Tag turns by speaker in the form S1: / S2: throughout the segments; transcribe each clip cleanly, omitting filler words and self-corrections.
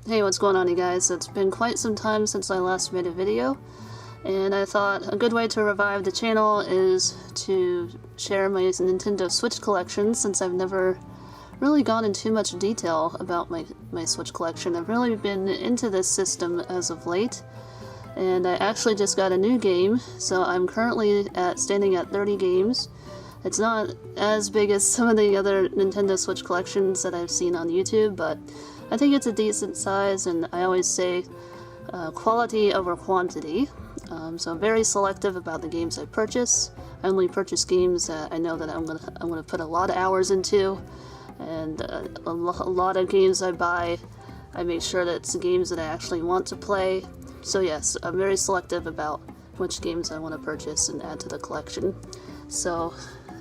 S1: Hey, what's going on, you guys? It's been quite some time since I last made a video, and I thought a good way to revive the channel is to share my Nintendo Switch collection, since I've never really gone into too much detail about my Switch collection. I've really been into this system as of late, and I actually just got a new game, so I'm currently standing at 30 games. It's not as big as some of the other Nintendo Switch collections that I've seen on YouTube, but I think it's a decent size, and I always say quality over quantity. So I'm very selective about the games I purchase. I only purchase games that I know that I'm gonna put a lot of hours into, and a lot of games I buy, I make sure that it's the games that I actually want to play. So yes, I'm very selective about which games I want to purchase and add to the collection. So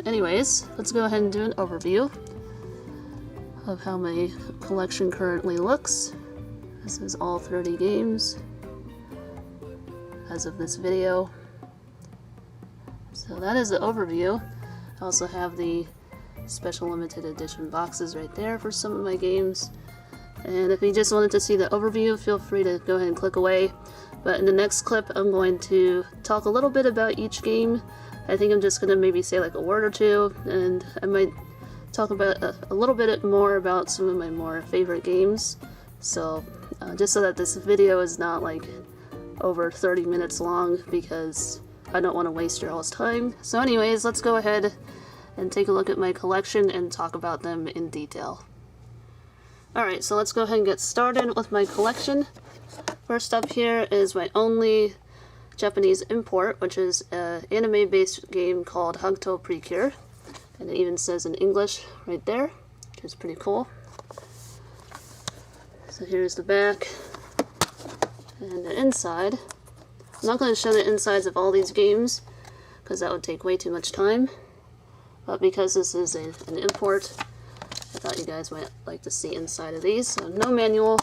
S1: anyways, let's go ahead and do an overview of how my collection currently looks. This is all 30 games as of this video. So that is the overview. I also have the special limited edition boxes right there for some of my games. And if you just wanted to see the overview, feel free to go ahead and click away. But in the next clip, I'm going to talk a little bit about each game. I think I'm just going to maybe say like a word or two, and I might talk about a little bit more about some of my more favorite games. So just so that this video is not like over 30 minutes long, because I don't want to waste your all's time. So anyways, let's go ahead and take a look at my collection and talk about them in detail. Alright, so let's go ahead and get started with my collection. First up here is my only Japanese import, which is an anime-based game called Hagto Precure. And it even says in English right there, which is pretty cool. So here's the back and the inside. I'm not going to show the insides of all these games because that would take way too much time. But because this is an import, I thought you guys might like to see inside of these. So no manual.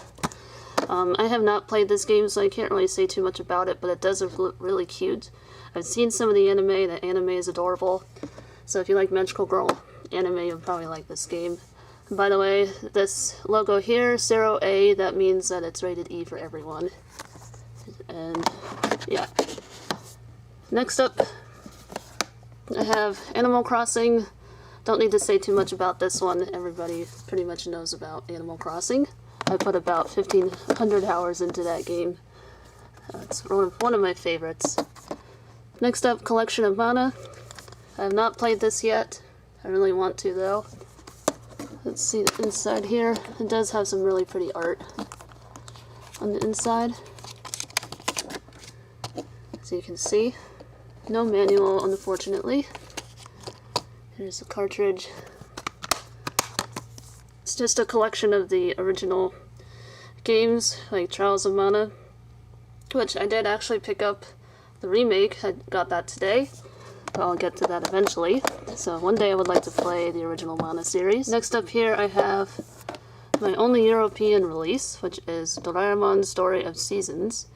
S1: I have not played this game, so I can't really say too much about it, but it does look really cute. I've seen some of the anime. The anime is adorable. So if you like Magical Girl anime, you'll probably like this game. And by the way, this logo here, 0A, that means that it's rated E for everyone. And yeah. Next up, I have Animal Crossing. Don't need to say too much about this one. Everybody pretty much knows about Animal Crossing. I put about 1,500 hours into that game. It's one of my favorites. Next up, Collection of Mana. I have not played this yet. I really want to, though. Let's see the inside here. It does have some really pretty art on the inside. As you can see. No manual, unfortunately. Here's the cartridge. It's just a collection of the original games, like Trials of Mana, which I did actually pick up the remake. I got that today. I'll get to that eventually. So one day I would like to play the original Mana series. Next up here I have my only European release, which is Doraemon Story of Seasons.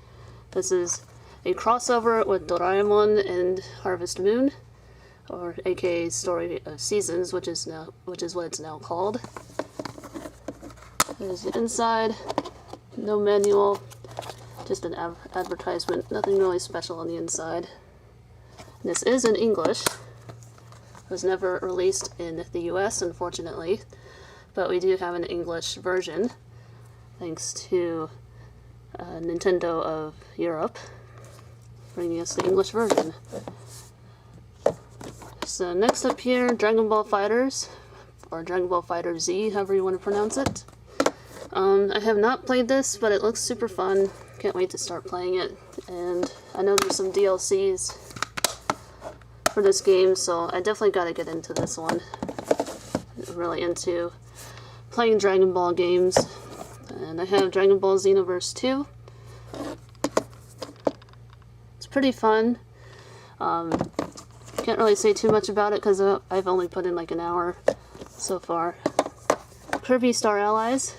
S1: This is a crossover with Doraemon and Harvest Moon, or aka Story of Seasons, which is what it's now called. There's the inside. No manual. Just an advertisement. Nothing really special on the inside. This is in English. It was never released in the US, unfortunately, but we do have an English version, thanks to Nintendo of Europe bringing us the English version. So next up here, Dragon Ball FighterZ, or Dragon Ball FighterZ, however you want to pronounce it. I have not played this, but it looks super fun. Can't wait to start playing it, and I know there's some DLCs for this game, so I definitely got to get into this one. I'm really into playing Dragon Ball games, and I have Dragon Ball Xenoverse 2. It's pretty fun. Can't really say too much about it because I've only put in like an hour so far. Kirby Star Allies.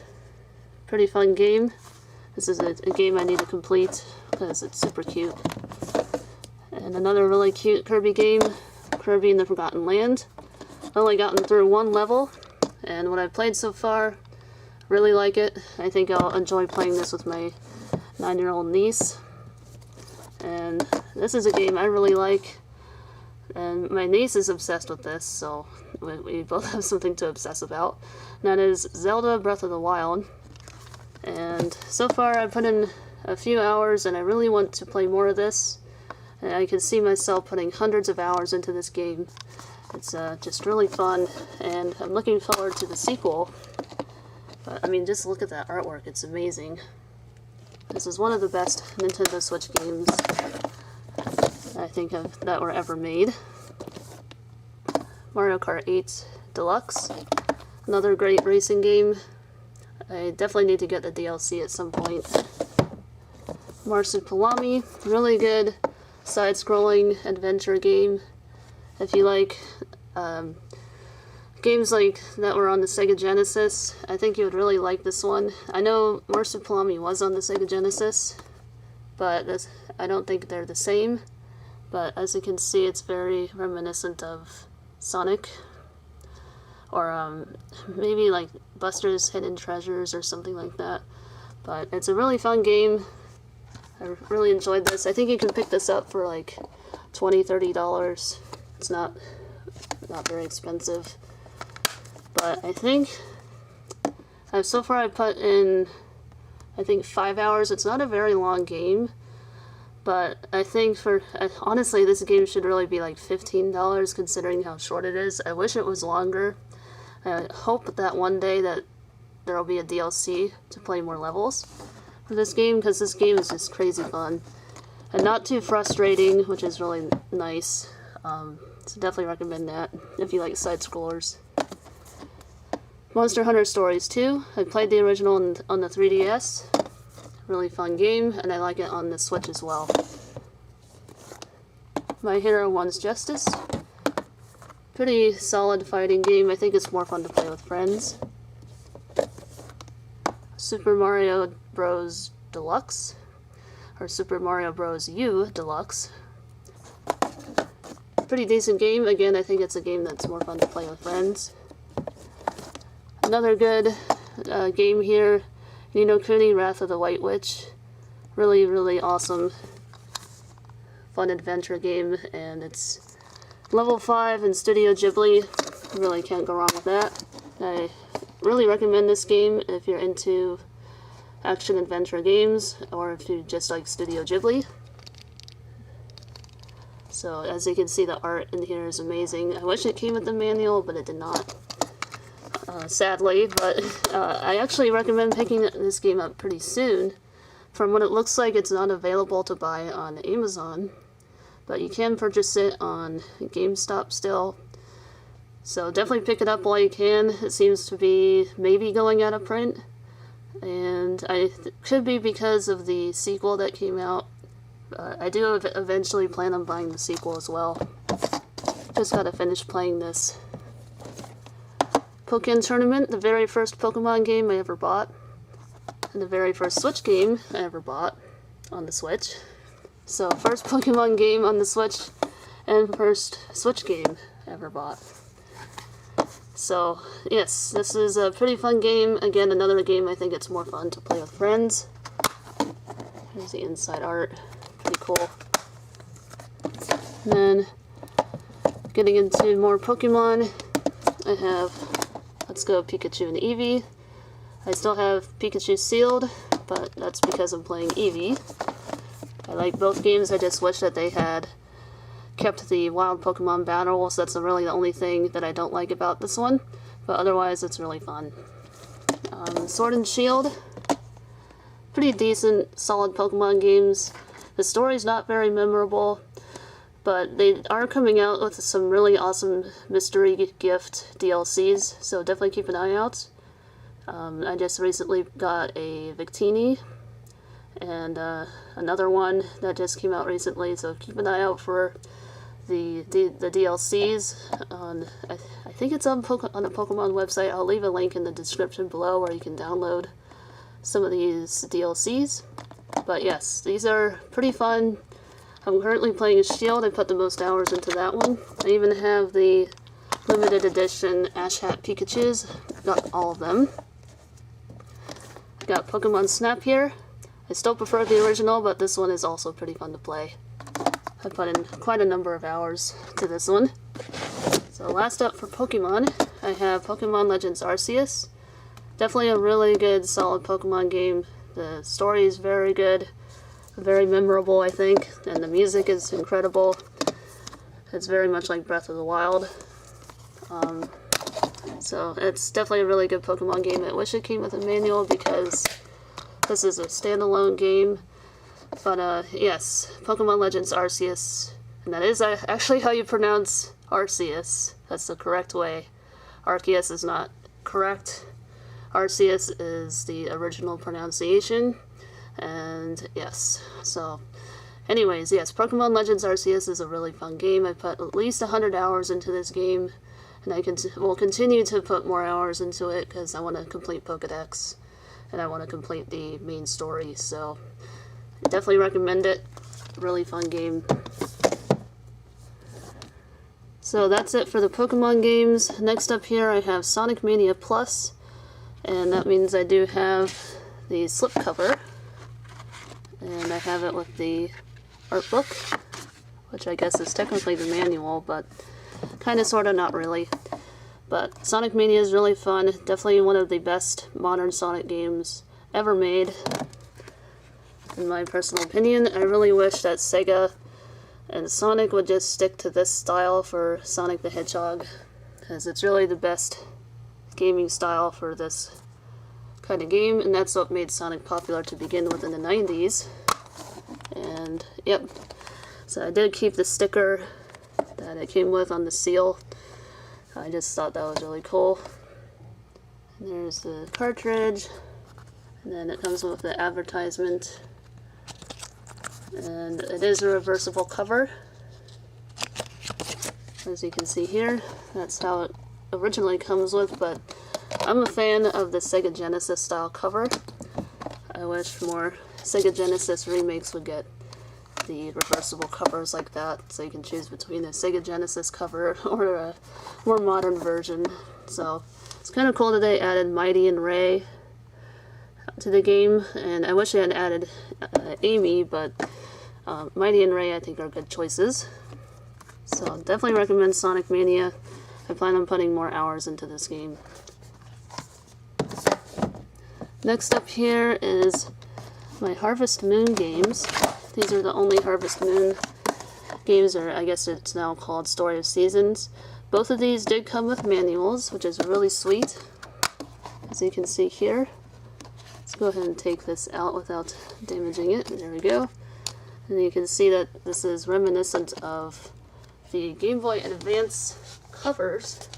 S1: Pretty fun game. This is a game I need to complete because it's super cute. And another really cute Kirby game, Kirby in the Forgotten Land. I've only gotten through one level, and what I've played so far, really like it. I think I'll enjoy playing this with my 9-year-old niece. And this is a game I really like. And my niece is obsessed with this, so we both have something to obsess about. And that is Zelda Breath of the Wild. And so far I've put in a few hours and I really want to play more of this. And I can see myself putting hundreds of hours into this game. It's just really fun, and I'm looking forward to the sequel. But I mean, just look at that artwork, it's amazing. This is one of the best Nintendo Switch games I think that were ever made. Mario Kart 8 Deluxe, another great racing game. I definitely need to get the DLC at some point. Marsupilami, really good side-scrolling adventure game. If you like games like that were on the Sega Genesis, I think you would really like this one. I know Marsupilami was on the Sega Genesis, but I don't think they're the same. But as you can see, it's very reminiscent of Sonic, or maybe like Buster's Hidden Treasures or something like that. But it's a really fun game. I really enjoyed this. I think you can pick this up for like $20–$30. It's not very expensive. But I think so far I've put in, I think, 5 hours. It's not a very long game, but I think honestly, this game should really be like $15 considering how short it is. I wish it was longer. I hope that one day that there will be a DLC to play more levels for this game, because this game is just crazy fun and not too frustrating, which is really nice. So definitely recommend that if you like side-scrollers. Monster Hunter Stories 2. I played the original on the 3DS. Really fun game, and I like it on the Switch as well. My Hero One's Justice. Pretty solid fighting game. I think it's more fun to play with friends. Super Mario Bros. Deluxe. Or Super Mario Bros. U Deluxe. Pretty decent game. Again, I think it's a game that's more fun to play with friends. Another good game here, Ni no Kuni: Wrath of the White Witch. Really, really awesome, fun adventure game, and it's level 5 in Studio Ghibli. Really can't go wrong with that. I really recommend this game if you're into action-adventure games, or if you just like Studio Ghibli. So, as you can see, the art in here is amazing. I wish it came with the manual, but it did not. Sadly, but I actually recommend picking this game up pretty soon. From what it looks like, it's not available to buy on Amazon, but you can purchase it on GameStop still. So definitely pick it up while you can. It seems to be maybe going out of print, and could be because of the sequel that came out. I do eventually plan on buying the sequel as well. Just gotta finish playing this. Pokémon Tournament, the very first Pokemon game I ever bought, and the very first Switch game I ever bought on the Switch. So, first Pokemon game on the Switch, and first Switch game I ever bought. So, yes, this is a pretty fun game. Again, another game I think it's more fun to play with friends. Here's the inside art. Pretty cool. And then, getting into more Pokemon, I have Let's Go Pikachu and Eevee. I still have Pikachu sealed, but that's because I'm playing Eevee. I like both games, I just wish that they had kept the wild Pokemon battles. That's really the only thing that I don't like about this one, but otherwise it's really fun. Sword and Shield. Pretty decent, solid Pokemon games. The story's not very memorable, but they are coming out with some really awesome mystery gift DLCs, so definitely keep an eye out. I just recently got a Victini, and another one that just came out recently, so keep an eye out for the DLCs. I think it's on the Pokemon website. I'll leave a link in the description below where you can download some of these DLCs. But yes, these are pretty fun. I'm currently playing Shield. I put the most hours into that one. I even have the limited edition Ash Hat Pikachus. Got all of them. got Pokemon Snap here. I still prefer the original, but this one is also pretty fun to play. I put in quite a number of hours to this one. So last up for Pokemon, I have Pokemon Legends Arceus. Definitely a really good, solid Pokemon game. The story is very good, very memorable, I think, and the music is incredible. It's very much like Breath of the Wild. So it's definitely a really good Pokemon game. I wish it came with a manual because this is a standalone game. But yes, Pokemon Legends Arceus, and that is actually how you pronounce Arceus. That's the correct way. Arceus is not correct. Arceus is the original pronunciation, and yes. So anyways, yes, Pokemon Legends Arceus is a really fun game. I put at least 100 hours into this game, and I will continue to put more hours into it because I want to complete Pokédex, and I want to complete the main story, so I definitely recommend it. Really fun game. So that's it for the Pokemon games. Next up here I have Sonic Mania Plus, and that means I do have the slipcover, and I have it with the art book, which I guess is technically the manual, but kind of, sort of, not really. But Sonic Mania is really fun. Definitely one of the best modern Sonic games ever made, in my personal opinion. I really wish that Sega and Sonic would just stick to this style for Sonic the Hedgehog, because it's really the best gaming style for this kind of game, and that's what made Sonic popular to begin with in the 90s. And yep, so I did keep the sticker that it came with on the seal. I just thought that was really cool. And there's the cartridge, and then it comes with the advertisement, and it is a reversible cover, as you can see here. That's how it originally comes with, but I'm a fan of the Sega Genesis style cover. I wish more Sega Genesis remakes would get the reversible covers like that, so you can choose between a Sega Genesis cover or a more modern version. So it's kind of cool that they added Mighty and Ray to the game, and I wish they had added Amy, but Mighty and Ray I think are good choices. So definitely recommend Sonic Mania. I plan on putting more hours into this game. Next up here is my Harvest Moon games. These are the only Harvest Moon games, or I guess it's now called Story of Seasons. Both of these did come with manuals, which is really sweet, as you can see here. Let's go ahead and take this out without damaging it. There we go. And you can see that this is reminiscent of the Game Boy Advance covers,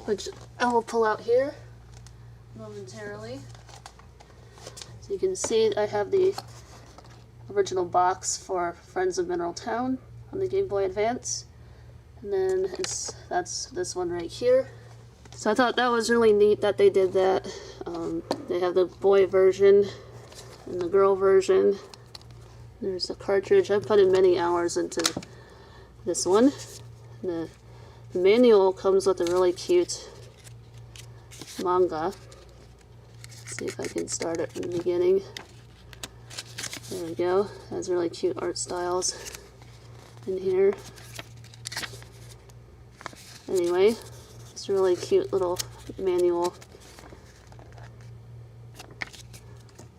S1: which I will pull out here momentarily. So you can see I have the original box for Friends of Mineral Town on the Game Boy Advance, and then that's this one right here. So I thought that was really neat that they did that. They have the boy version and the girl version. There's the cartridge. I put in many hours into this one. The manual comes with a really cute manga. Let's see if I can start it from the beginning. There we go. It has really cute art styles in here. Anyway, it's a really cute little manual.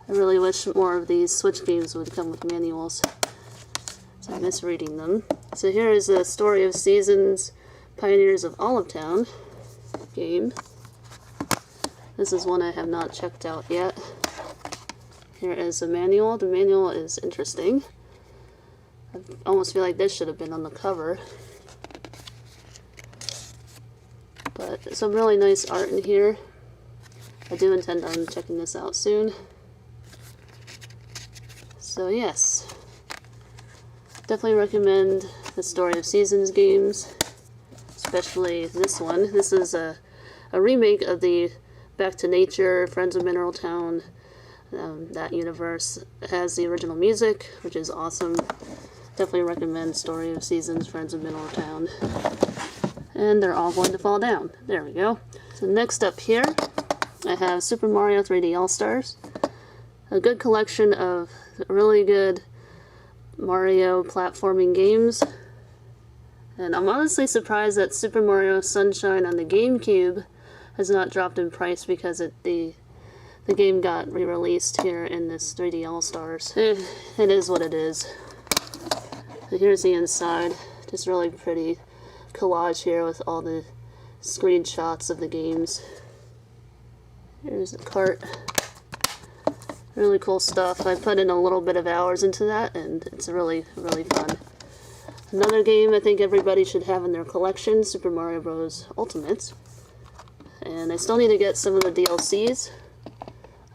S1: I really wish more of these Switch games would come with manuals, so I'm misreading them. So here is the Story of Seasons, Pioneers of Olive Town game. This is one I have not checked out yet. Here is the manual. The manual is interesting. I almost feel like this should have been on the cover. But some really nice art in here. I do intend on checking this out soon. So yes, definitely recommend the Story of Seasons games, especially this one. This is a remake of the Back to Nature, Friends of Mineral Town. That universe has the original music, which is awesome. Definitely recommend Story of Seasons, Friends of Mineral Town. And they're all going to fall down. There we go. So next up here, I have Super Mario 3D All-Stars. a good collection of really good Mario platforming games. And I'm honestly surprised that Super Mario Sunshine on the GameCube has not dropped in price, because the game got re-released here in this 3D All-Stars. It is what it is. So here's the inside. Just really pretty collage here with all the screenshots of the games. Here's the cart. Really cool stuff. I put in a little bit of hours into that, and it's really, really fun. Another game I think everybody should have in their collection, Super Mario Bros. Ultimate. And I still need to get some of the DLCs.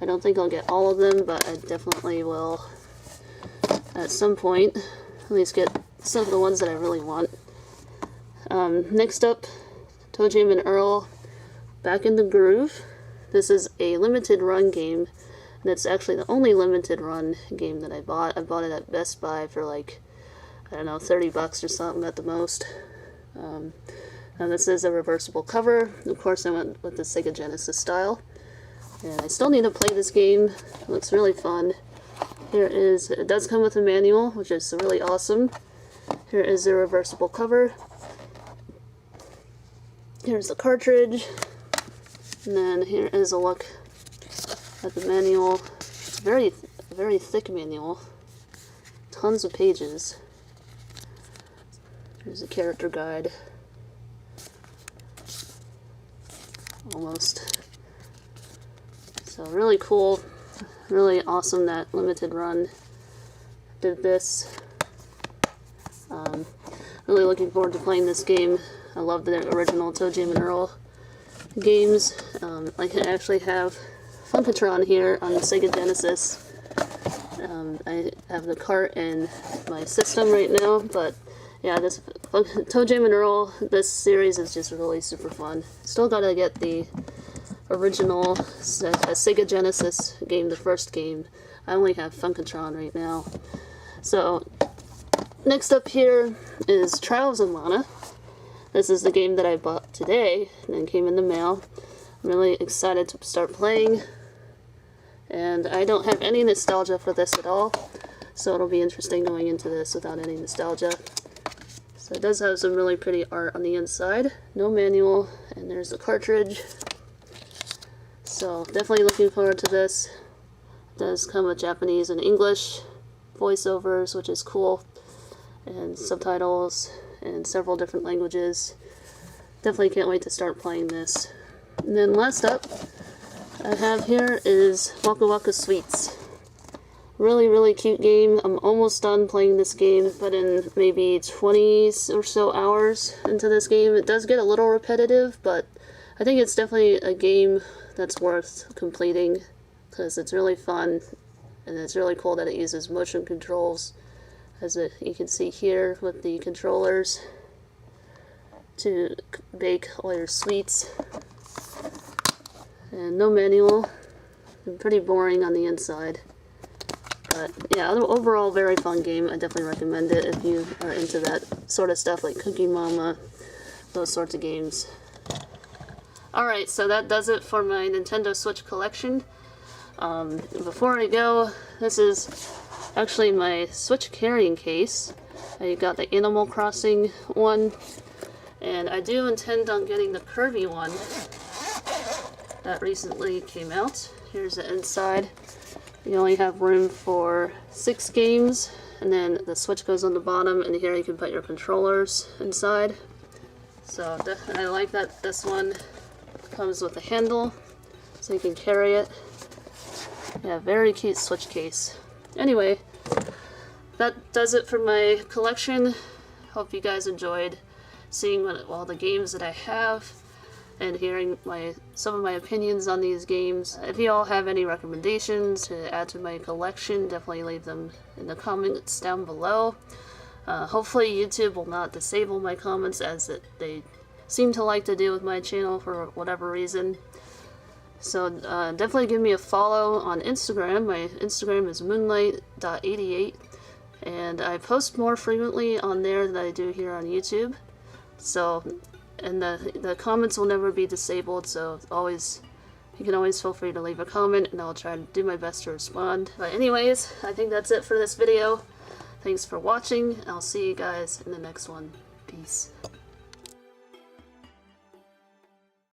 S1: I don't think I'll get all of them, but I definitely will at some point at least get some of the ones that I really want. Next up, ToeJam and Earl, Back in the Groove. This is a limited run game, and it's actually the only limited run game that I bought. I bought it at Best Buy for like, I don't know, 30 bucks or something at the most. And this is a reversible cover. Of course, I went with the Sega Genesis style. And I still need to play this game. It looks really fun. It does come with a manual, which is really awesome. Here is the reversible cover. Here's the cartridge. And then here is a look at the manual. It's a very, very thick manual. Tons of pages. Here's a character guide. Almost. So really cool, really awesome that Limited Run did this. Really looking forward to playing this game. I love the original ToeJam and Earl games. I can actually have Funkatron here on the Sega Genesis. I have the cart in my system right now, but yeah, this ToeJam and Earl, this series is just really super fun. Still gotta get the original Sega Genesis game, the first game. I only have Funkatron right now. So, next up here is Trials of Mana. This is the game that I bought today and came in the mail. I'm really excited to start playing. And I don't have any nostalgia for this at all, so it'll be interesting going into this without any nostalgia. So it does have some really pretty art on the inside. No manual, and there's the cartridge. So definitely looking forward to this. It does come with Japanese and English voiceovers, which is cool, and subtitles in several different languages. Definitely can't wait to start playing this. And then last up I have here is Waka Waka Sweets. Really, really cute game. I'm almost done playing this game, but in maybe 20 or so hours into this game. It does get a little repetitive, but I think it's definitely a game that's worth completing, because it's really fun, and it's really cool that it uses motion controls, as you can see here with the controllers, to bake all your sweets. And no manual, and pretty boring on the inside. But yeah, overall very fun game. I definitely recommend it if you are into that sort of stuff, like Cookie Mama, those sorts of games. Alright, so that does it for my Nintendo Switch collection. Before I go, this is actually my Switch carrying case. I got the Animal Crossing one, and I do intend on getting the Kirby one that recently came out. Here's the inside. You only have room for 6 games, and then the Switch goes on the bottom, and here you can put your controllers inside. So I like that this one comes with a handle, so you can carry it. Yeah, very cute Switch case. Anyway, that does it for my collection. Hope you guys enjoyed seeing all the games that I have and hearing some of my opinions on these games. If you all have any recommendations to add to my collection, definitely leave them in the comments down below. Hopefully YouTube will not disable my comments, as they seem to like to do with my channel for whatever reason. So definitely give me a follow on Instagram. My Instagram is moonlight.88, and I post more frequently on there than I do here on YouTube. So, and the comments will never be disabled, so always you can always feel free to leave a comment and I'll try to do my best to respond. But anyways, I think that's it for this video. Thanks for watching. I'll see you guys in the next one. Peace.